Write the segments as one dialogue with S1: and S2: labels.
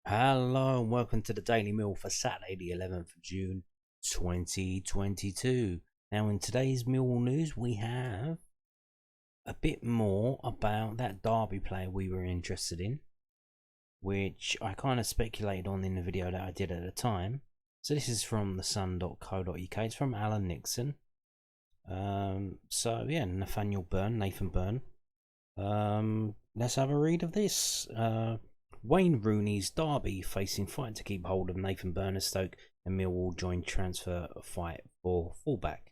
S1: Hello and welcome to the Daily Mill for Saturday the 11th of June 2022. Now in today's Millwall news we have a bit more about that Derby player we were interested in, which I kind of speculated on in the video that I did at the time. So this is from thesun.co.uk, it's from Alan Nixon. So yeah, Nathan Byrne. Let's have a read of this. Wayne Rooney's Derby facing fight to keep hold of Nathan Byrne as Stoke and Millwall join transfer fight for fullback.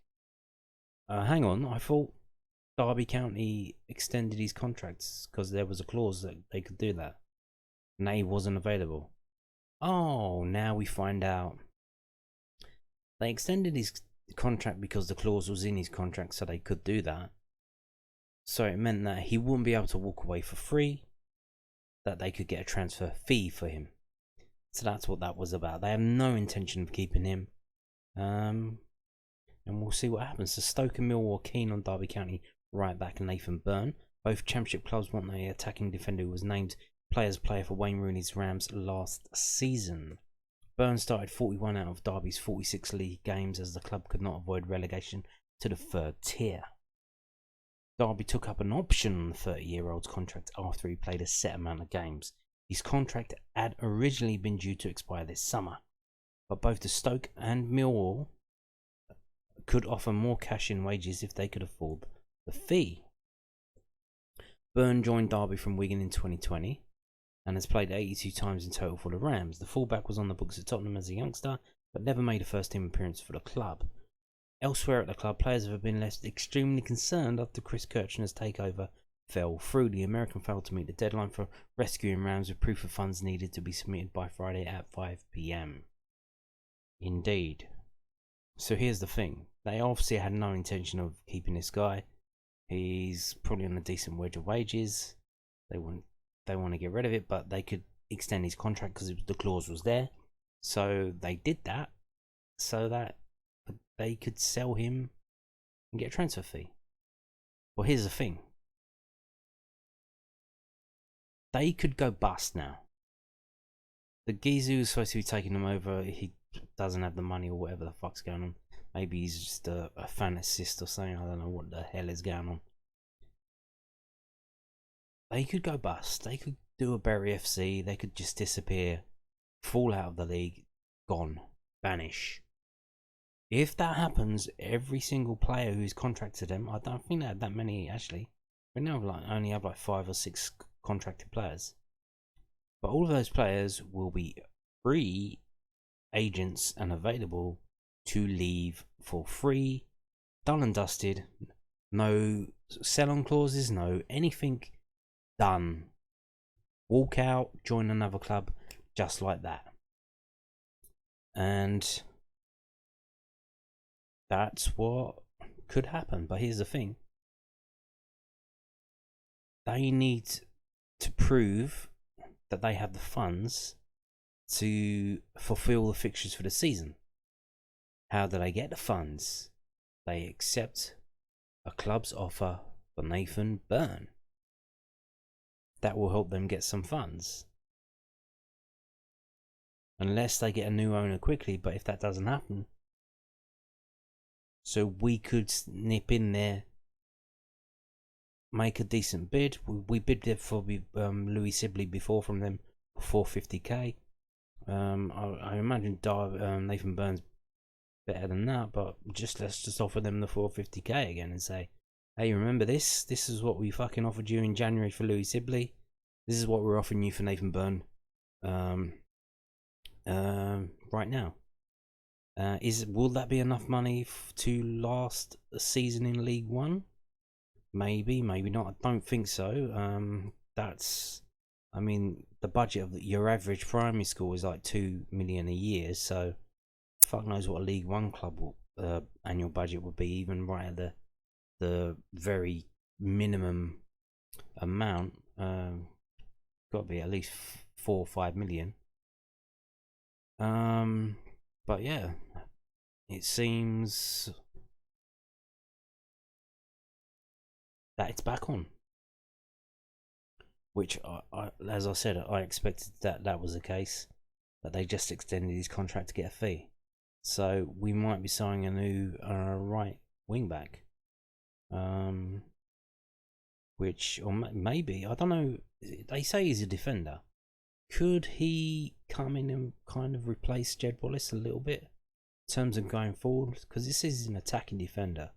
S1: Hang on, I thought Derby County extended his contracts because there was a clause that they could do that. And he wasn't available. Oh, now we find out. They extended his contract because the clause was in his contract, so they could do that. So it meant that he wouldn't be able to walk away for free, that they could get a transfer fee for him. So that's what that was about. They have no intention of keeping him. And we'll see what happens. So Stoke and Millwall are keen on Derby County right back Nathan Byrne. Both championship clubs want an attacking defender who was named players player for Wayne Rooney's Rams last season. Byrne started 41 out of Derby's 46 league games as the club could not avoid relegation to the third tier. Derby took up an option on the 30-year-old's contract after he played a set amount of games. His contract had originally been due to expire this summer, but both the Stoke and Millwall could offer more cash in wages if they could afford the fee. Byrne joined Derby from Wigan in 2020 and has played 82 times in total for the Rams. The fullback was on the books at Tottenham as a youngster, but never made a first-team appearance for the club. Elsewhere at the club, players have been left extremely concerned after Chris Kirchner's takeover fell through. The American failed to meet the deadline for rescuing Rams with proof of funds needed to be submitted by Friday at 5 PM. Indeed. So here's the thing. They obviously had no intention of keeping this guy. He's probably on a decent wage of wages. They want to get rid of it, but they could extend his contract because the clause was there. So they did that so that they could sell him and get a transfer fee. Well, here's the thing. They could go bust now. The geezer who's supposed to be taking them over, he doesn't have the money or whatever the fuck's going on. Maybe he's just a fantasist or something. I don't know what the hell is going on. They could go bust. They could do a Bury FC. They could just disappear, fall out of the league, gone, vanish. If that happens, every single player who's contracted them, I don't think they had that many actually. We now only have like 5 or 6 contracted players. But all of those players will be free agents and available to leave for free, done and dusted. No sell-on clauses, no anything done. Walk out, join another club, just like that. And that's what could happen. But here's the thing. They need to prove that they have the funds to fulfill the fixtures for the season. How do they get the funds? They accept a club's offer for Nathan Byrne. That will help them get some funds. Unless they get a new owner quickly, but if that doesn't happen, so we could nip in there, make a decent bid. We bid there for Louis Sibley before from them for 450k. I imagine Nathan Byrne's better than that, but let's just offer them the 450k again and say, hey, remember this? This is what we fucking offered you in January for Louis Sibley. This is what we're offering you for Nathan Byrne. Right now. Will that be enough money to last a season in League One? Maybe, maybe not. I don't think so. I mean, the budget of your average primary school is like 2 million a year, so fuck knows what a League One club annual budget would be, even right at the very minimum amount. Got to be at least 4 or 5 million. But yeah, it seems that it's back on. which as I said, I expected that was the case, but they just extended his contract to get a fee. So we might be signing a new right wing back, which, or maybe, I don't know. They say he's a defender. Could he come in and kind of replace Jed Wallace a little bit in terms of going forward? Because this is an attacking defender.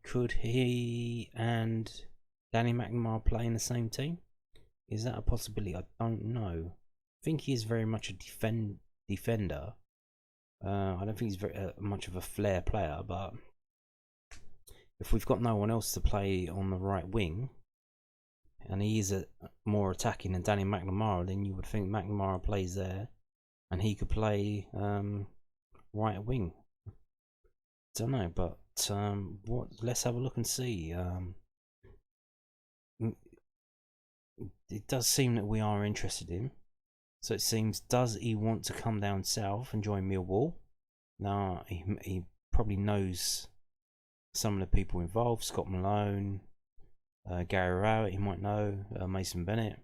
S1: Could he and Danny McNamara play in the same team? Is that a possibility? I don't know. I think he is very much a defender. I don't think he's very much of a flair player, but if we've got no one else to play on the right wing, and he is more attacking than Danny McNamara, then you would think McNamara plays there, and he could play right wing. Don't know, but let's have a look and see. It does seem that we are interested in him. So it seems, does he want to come down south and join Millwall? Now, he probably knows some of the people involved. Scott Malone, Gary Rowett, he might know, Mason Bennett.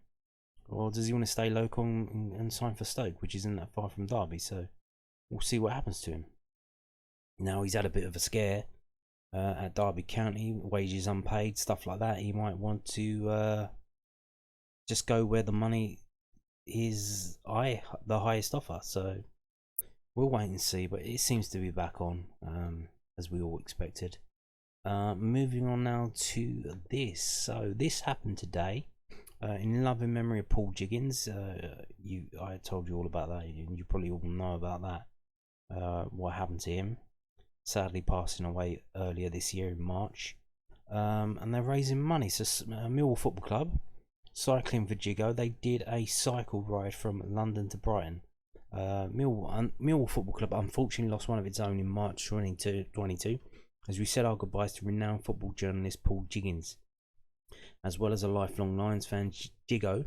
S1: Or does he want to stay local and sign for Stoke, which isn't that far from Derby? So we'll see what happens to him. Now, he's had a bit of a scare at Derby County, wages unpaid, stuff like that. He might want to just go where the money is the highest offer. So we'll wait and see, but it seems to be back on, as we all expected. Moving on now to this. So this happened today, in loving memory of Paul Jiggins. I told you all about that, and you probably all know about that. What happened to him? Sadly passing away earlier this year in March. And they're raising money. So Millwall Football Club, cycling for Jiggo, they did a cycle ride from London to Brighton. Millwall Football Club unfortunately lost one of its own in March 2022, as we said our goodbyes to renowned football journalist Paul Jiggins. As well as a lifelong Lions fan, Jiggo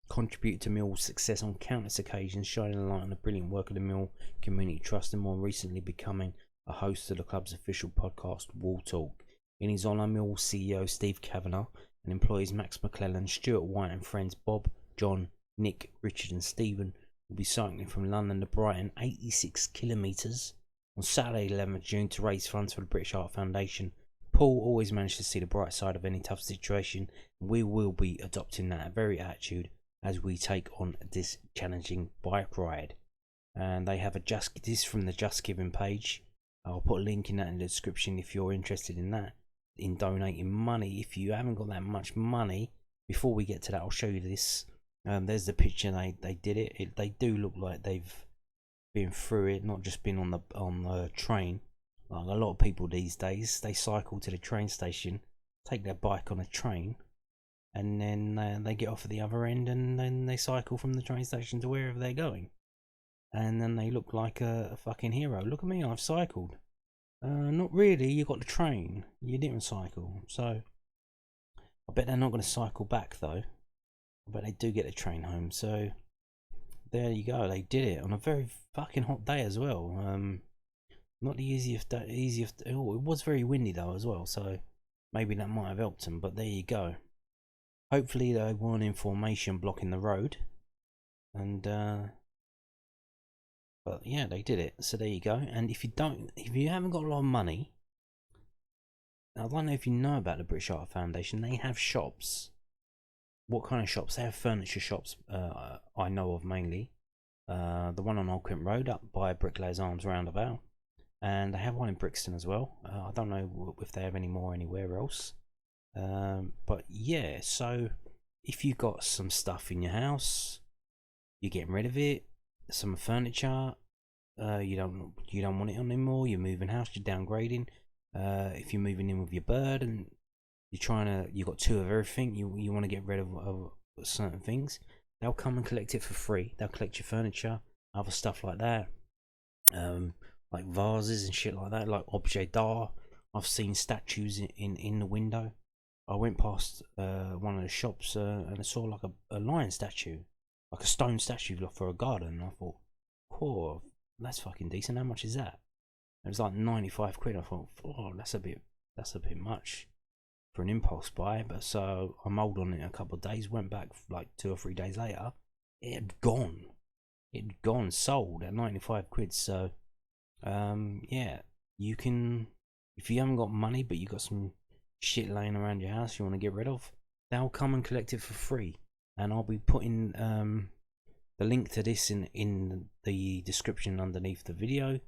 S1: contributed to Millwall's success on countless occasions, shining a light on the brilliant work of the Mill Community Trust, and more recently becoming a host of the club's official podcast, Wall Talk. In his honour, Millwall CEO Steve Kavanagh and employees Max McClellan, Stuart White and friends Bob, John, Nick, Richard and Stephen will be cycling from London to Brighton, 86 kilometres, on Saturday 11th June to raise funds for the British Heart Foundation. Paul always managed to see the bright side of any tough situation, and we will be adopting that very attitude as we take on this challenging bike ride. And they have this from the Just Giving page. I'll put a link in that in the description if you're interested in that, in donating money. If you haven't got that much money, before we get to that, I'll show you this. There's the picture. They did it. They do look like they've been through it, not just been on the train. Like a lot of people these days, they cycle to the train station, take their bike on a train, and then they get off at the other end, and then they cycle from the train station to wherever they're going. And then they look like a fucking hero. Look at me, I've cycled. Not really, you got the train. You didn't cycle. So, I bet they're not going to cycle back though. I bet they do get the train home. So, there you go. They did it on a very fucking hot day as well. Not the easiest. Oh, it was very windy though as well. So, maybe that might have helped them. But there you go. Hopefully they weren't in formation blocking the road. And, but yeah, they did it. So there you go. And if you haven't got a lot of money, I don't know if you know about the British Heart Foundation. They have shops. What kind of shops? They have furniture shops. I know of mainly. The one on Old Kent Road up by Bricklayers Arms roundabout, and they have one in Brixton as well. I don't know if they have any more anywhere else. But yeah, so if you got some stuff in your house, you're getting rid of it. Some furniture, you don't want it on anymore. You're moving house, you're downgrading. If you're moving in with your bird and you got two of everything, you want to get rid of certain things, they'll come and collect it for free. They'll collect your furniture, other stuff like that, like vases and shit like that, like objet d'art. I've seen statues in the window. I went past one of the shops and I saw like a lion statue, like a stone statue for a garden, and I thought, oh, that's fucking decent. How much is that? It was like 95 quid. I thought, oh, that's a bit much. for an impulse buy, but so I mulled on it a couple of days, went back like 2 or 3 days later, it had gone, sold at 95 quid. So yeah, you can, if you haven't got money but you got some shit laying around your house you want to get rid of, they'll come and collect it for free, and I'll be putting the link to this in the description underneath the video.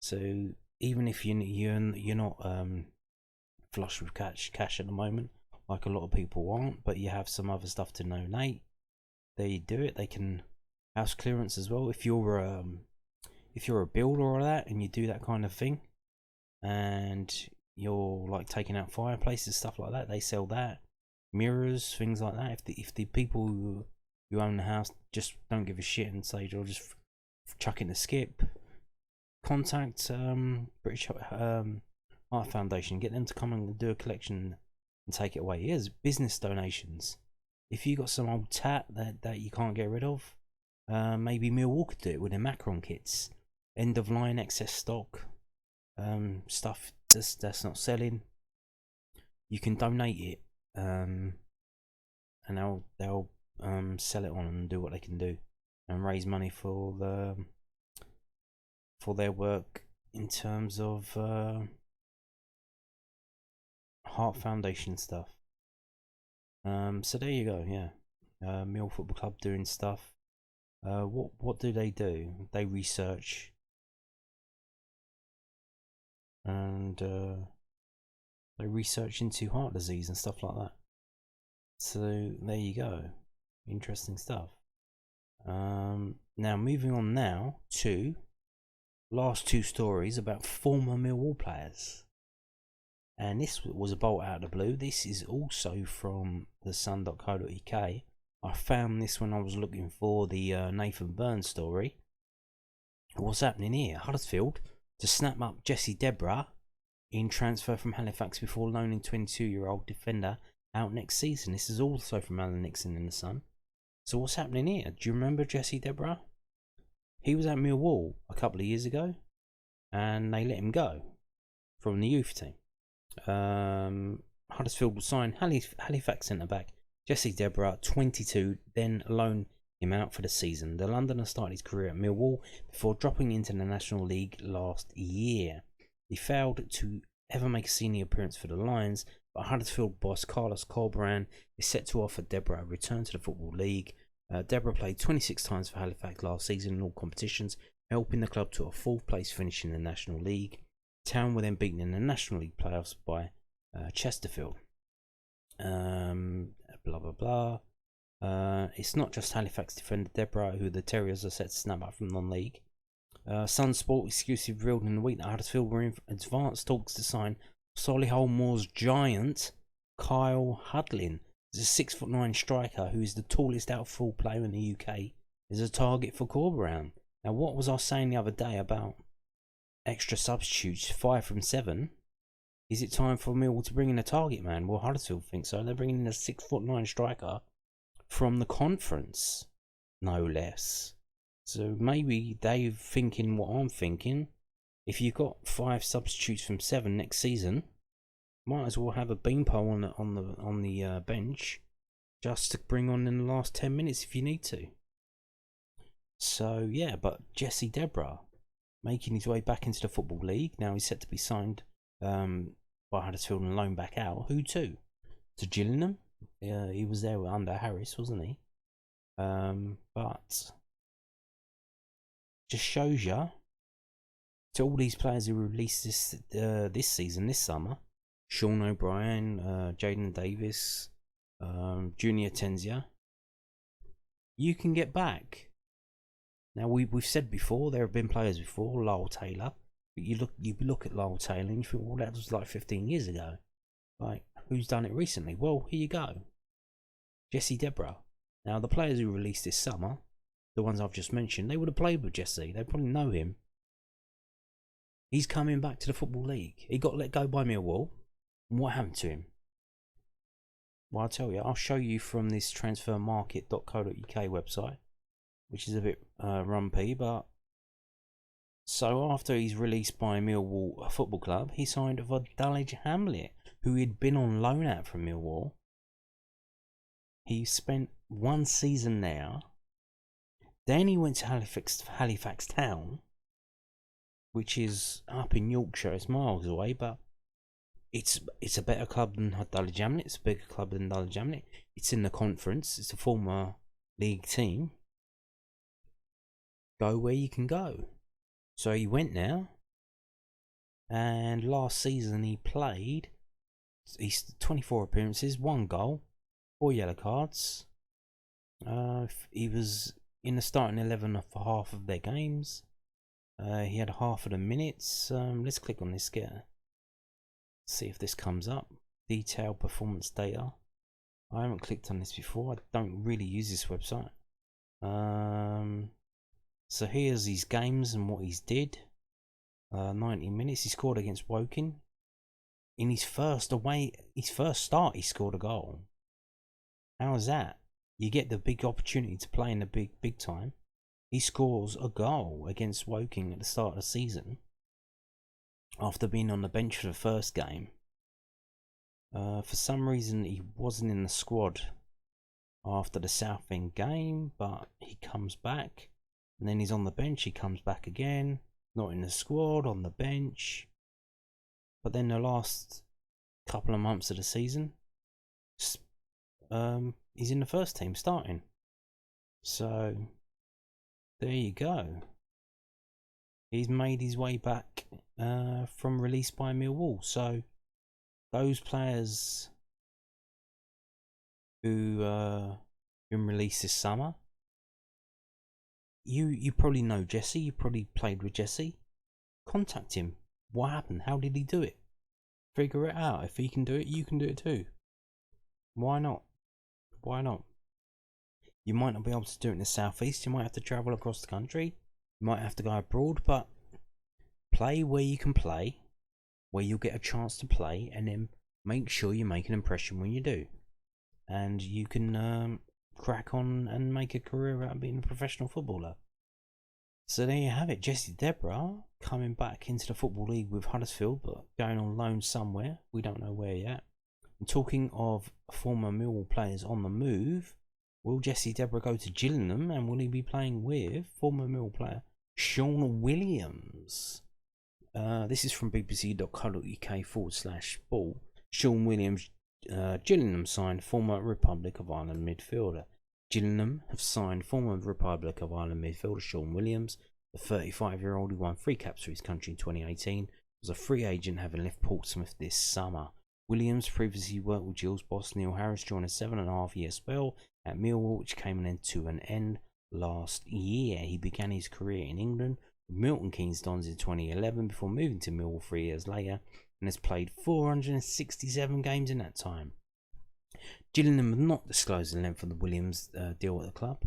S1: So even if you're not flush with cash at the moment, like a lot of people aren't, but you have some other stuff to donate, they do it. They can house clearance as well. If you're a builder or that, and you do that kind of thing, and you're like taking out fireplaces, stuff like that, they sell that. Mirrors, things like that. If the people who own the house just don't give a shit and say you'll just chuck in the skip, contact British Art Foundation, get them to come and do a collection and take it away. Here's business donations. If you got some old tat that you can't get rid of, maybe Millwall could do it with their Macron kits. End of line, excess stock, stuff that's not selling. You can donate it, and they'll sell it on and do what they can do, and raise money for their work in terms of Heart Foundation stuff. So there you go. Yeah, Millwall Football Club doing stuff. What do? They research, and they research into heart disease and stuff like that. So there you go, interesting stuff. Now moving on now to last 2 stories about former Millwall players. And this was a bolt out of the blue. This is also from the sun.co.uk. I found this when I was looking for the Nathan Byrne story. What's happening here? Huddersfield to snap up Jesse Debrah in transfer from Halifax before loaning 22-year-old defender out next season. This is also from Alan Nixon in the Sun. So what's happening here? Do you remember Jesse Debrah? He was at Millwall a couple of years ago, and they let him go from the youth team. Huddersfield will sign Halifax centre-back Jesse Debrah, 22, then loan him out for the season. The Londoner started his career at Millwall before dropping into the National League last year. He failed to ever make a senior appearance for the Lions, but Huddersfield boss Carlos Corberán is set to offer Debrah a return to the Football League. Debrah played 26 times for Halifax last season in all competitions, helping the club to a 4th place finish in the National League. Town were then beaten in the National League playoffs by Chesterfield. Blah blah blah. It's not just Halifax defender Debrah who the Terriers are set to snap up from non-league. Sun Sport exclusive revealed in the week that Huddersfield were in advanced talks to sign Solihull Moors giant Kyle Hudlin. He's a 6'9" striker who is the tallest outfield player in the UK. Is a target for Corberán. Now, what was I saying the other day about extra substitutes, 5 from 7? Is it time for Millwall to bring in a target man? Well, Huddersfield think so. They're bringing in a 6'9" striker from the conference, no less. So maybe they're thinking what I'm thinking. If you've got 5 substitutes from 7 next season, might as well have a beanpole on the bench just to bring on in the last 10 minutes if you need to. So yeah, but Jesse Debrah making his way back into the Football League. Now he's set to be signed by Huddersfield and loaned back out. Who to? To Gillingham? He was there under Harris, wasn't he? But just shows you, to all these players who were released this season, this summer, Sean O'Brien, Jaden Davis, Junior Tenzia, you can get back. Now we've said before, there have been players before, Lyle Taylor. But you look at Lyle Taylor and you think, well, that was like 15 years ago. Like, who's done it recently? Well, here you go, Jesse Debrah. Now the players who released this summer, the ones I've just mentioned, they would have played with Jesse. They probably know him. He's coming back to the Football League. He got let go by Millwall. And what happened to him? Well, I'll tell you. I'll show you from this transfermarket.co.uk website, which is a bit rumpy, but so after he's released by Millwall Football Club, he signed for Dulwich Hamlet who he'd been on loan at from Millwall. He spent 1 season there. Then he went to Halifax Town, which is up in Yorkshire. It's miles away, but it's a better club than Dulwich. It's a bigger club than Dulwich. It's in the conference. It's a former league team. Go where you can go. So he went there, and last season he played. He's 24 appearances, 1 goal, 4 yellow cards. He was in the starting 11 for half of their games. He had half of the minutes. Let's click on this. See if this comes up. Detailed performance data. I haven't clicked on this before. I don't really use this website. So here's his games and what he's did. 90 minutes. He scored against Woking. In his first start, he scored a goal. How is that? You get the big opportunity to play in the big time. He scores a goal against Woking at the start of the season after being on the bench for the first game. For some reason, he wasn't in the squad after the Southend game, but he comes back, and then he's on the bench. He comes back again, not in the squad, on the bench. But then the last couple of months of the season, he's in the first team starting. So there you go. He's made his way back from release by Millwall. So those players who been released this summer, you probably know Jesse. You probably played with Jesse. Contact him. What happened? How did he do it? Figure it out. If he can do it, you can do it too. Why not? Why not? You might not be able to do it in the southeast. You might have to travel across the country. You might have to go abroad, but play where you can play, where you'll get a chance to play, and then make sure you make an impression when you do. And you can crack on and make a career out of being a professional footballer. So there you have it. Jesse Debrah coming back into the Football League with Huddersfield, but going on loan somewhere. We don't know where yet. And talking of former Millwall players on the move, will Jesse Debrah go to Gillingham, and will he be playing with former Millwall player Shaun Williams? This is from bbc.co.uk/ball. Shaun Williams, Gillingham signed former Republic of Ireland midfielder. Gillingham have signed former Republic of Ireland midfielder Shaun Williams. The 35-year-old who won 3 caps for his country in 2018 was a free agent, having left Portsmouth this summer. Williams previously worked with Gill's boss Neil Harris during a 7.5-year spell at Millwall, which came to an end last year. He began his career in England with Milton Keynes Dons in 2011 before moving to Millwall 3 years later, and has played 467 games in that time. Gillingham have not disclosed the length of the Williams deal at the club.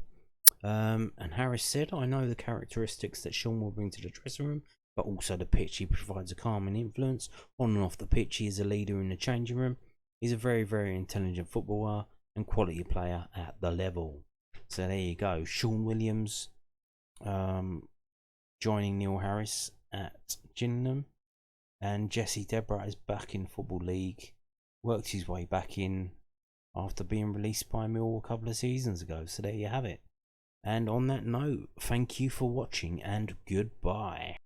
S1: And Harris said, "I know the characteristics that Shaun will bring to the dressing room, but also the pitch. He provides a calming influence on and off the pitch. He is a leader in the changing room. He's a very, very intelligent footballer and quality player at the level." So there you go. Shaun Williams joining Neil Harris at Gillingham, and Jesse Debrah is back in Football League. Worked his way back in after being released by Millwall a couple of seasons ago. So there you have it. And on that note, thank you for watching and goodbye.